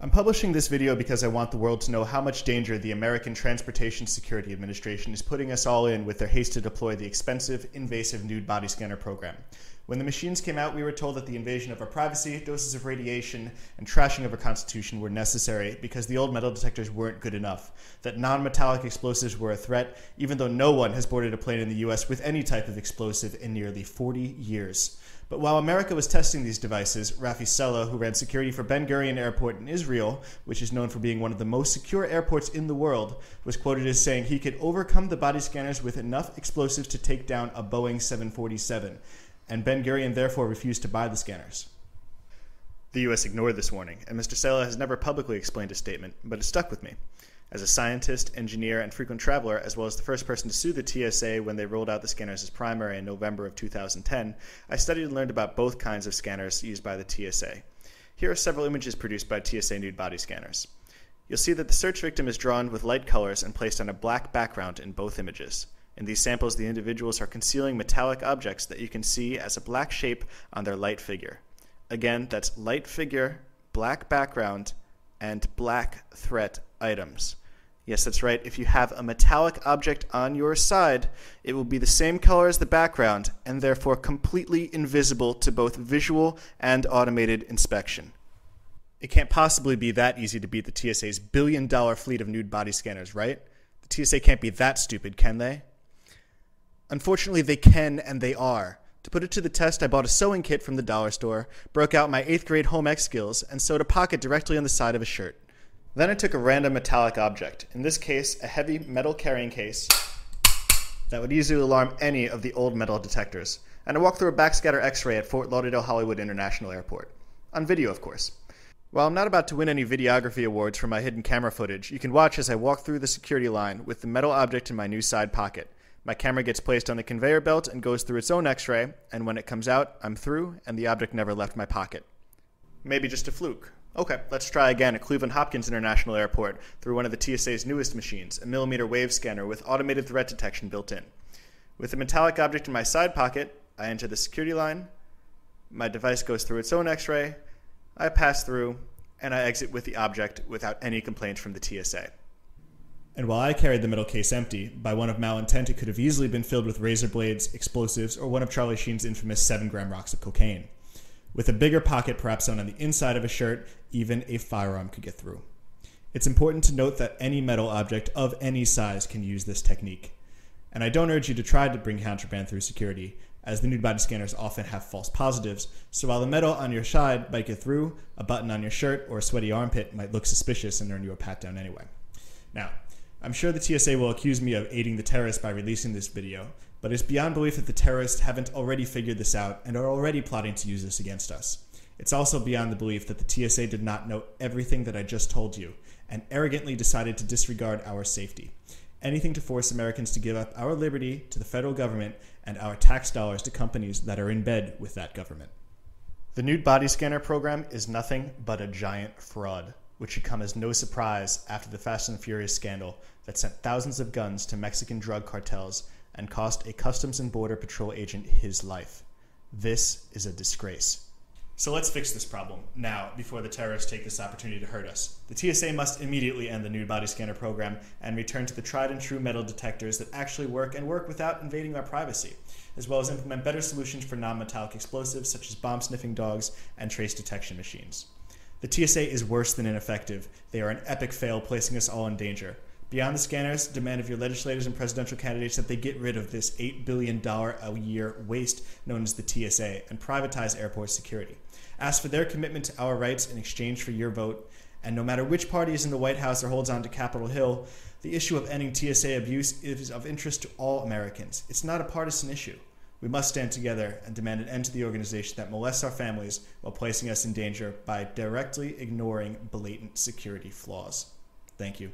I'm publishing this video because I want the world to know how much danger the American Transportation Security Administration is putting us all in with their haste to deploy the expensive, invasive nude body scanner program. When the machines came out, we were told that the invasion of our privacy, doses of radiation, and trashing of our Constitution were necessary because the old metal detectors weren't good enough, that non-metallic explosives were a threat, even though no one has boarded a plane in the US with any type of explosive in nearly 40 years. But while America was testing these devices, Rafi Sella, who ran security for Ben Gurion Airport in Israel, which is known for being one of the most secure airports in the world, was quoted as saying he could overcome the body scanners with enough explosives to take down a Boeing 747, and Ben Gurion therefore refused to buy the scanners. The US ignored this warning, and Mr. Sella has never publicly explained his statement, but it stuck with me. As a scientist, engineer, and frequent traveler, as well as the first person to sue the TSA when they rolled out the scanners as primary in November of 2010, I studied and learned about both kinds of scanners used by the TSA. Here are several images produced by TSA nude body scanners. You'll see that the search victim is drawn with light colors and placed on a black background in both images. In these samples, the individuals are concealing metallic objects that you can see as a black shape on their light figure. Again, that's light figure, black background, and black threat items. Yes, that's right. If you have a metallic object on your side, it will be the same color as the background and therefore completely invisible to both visual and automated inspection. It can't possibly be that easy to beat the TSA's billion-dollar fleet of nude body scanners, right? The TSA can't be that stupid, can they? Unfortunately, they can, and they are. To put it to the test, I bought a sewing kit from the dollar store, broke out my 8th grade home ec skills, and sewed a pocket directly on the side of a shirt. Then I took a random metallic object, in this case a heavy metal carrying case that would easily alarm any of the old metal detectors, and I walked through a backscatter x-ray at Fort Lauderdale Hollywood International Airport. On video, of course. While I'm not about to win any videography awards for my hidden camera footage, you can watch as I walk through the security line with the metal object in my new side pocket. My camera gets placed on the conveyor belt and goes through its own x-ray, and when it comes out, I'm through, and the object never left my pocket. Maybe just a fluke. Okay, let's try again at Cleveland Hopkins International Airport through one of the TSA's newest machines, a millimeter wave scanner with automated threat detection built in. With the metallic object in my side pocket, I enter the security line, my device goes through its own x-ray, I pass through, and I exit with the object without any complaints from the TSA. And while I carried the metal case empty, by one of malintent it could have easily been filled with razor blades, explosives, or one of Charlie Sheen's infamous 7-gram rocks of cocaine. With a bigger pocket perhaps sewn on the inside of a shirt, even a firearm could get through. It's important to note that any metal object of any size can use this technique. And I don't urge you to try to bring contraband through security, as the nude body scanners often have false positives, so while the metal on your side might get through, a button on your shirt or a sweaty armpit might look suspicious and earn you a pat down anyway. Now, I'm sure the TSA will accuse me of aiding the terrorists by releasing this video, but it's beyond belief that the terrorists haven't already figured this out and are already plotting to use this against us. It's also beyond the belief that the TSA did not know everything that I just told you and arrogantly decided to disregard our safety. Anything to force Americans to give up our liberty to the federal government and our tax dollars to companies that are in bed with that government. The nude body scanner program is nothing but a giant fraud, which should come as no surprise after the Fast and Furious scandal that sent thousands of guns to Mexican drug cartels and cost a Customs and Border Patrol agent his life. This is a disgrace. So let's fix this problem now before the terrorists take this opportunity to hurt us. The TSA must immediately end the nude body scanner program and return to the tried and true metal detectors that actually work and work without invading our privacy, as well as implement better solutions for non-metallic explosives such as bomb-sniffing dogs and trace detection machines. The TSA is worse than ineffective. They are an epic fail, placing us all in danger. Beyond the scanners, demand of your legislators and presidential candidates that they get rid of this $8 billion a year waste known as the TSA and privatize airport security. Ask for their commitment to our rights in exchange for your vote, and no matter which party is in the White House or holds on to Capitol Hill, the issue of ending TSA abuse is of interest to all Americans. It's not a partisan issue. We must stand together and demand an end to the organization that molests our families while placing us in danger by directly ignoring blatant security flaws. Thank you.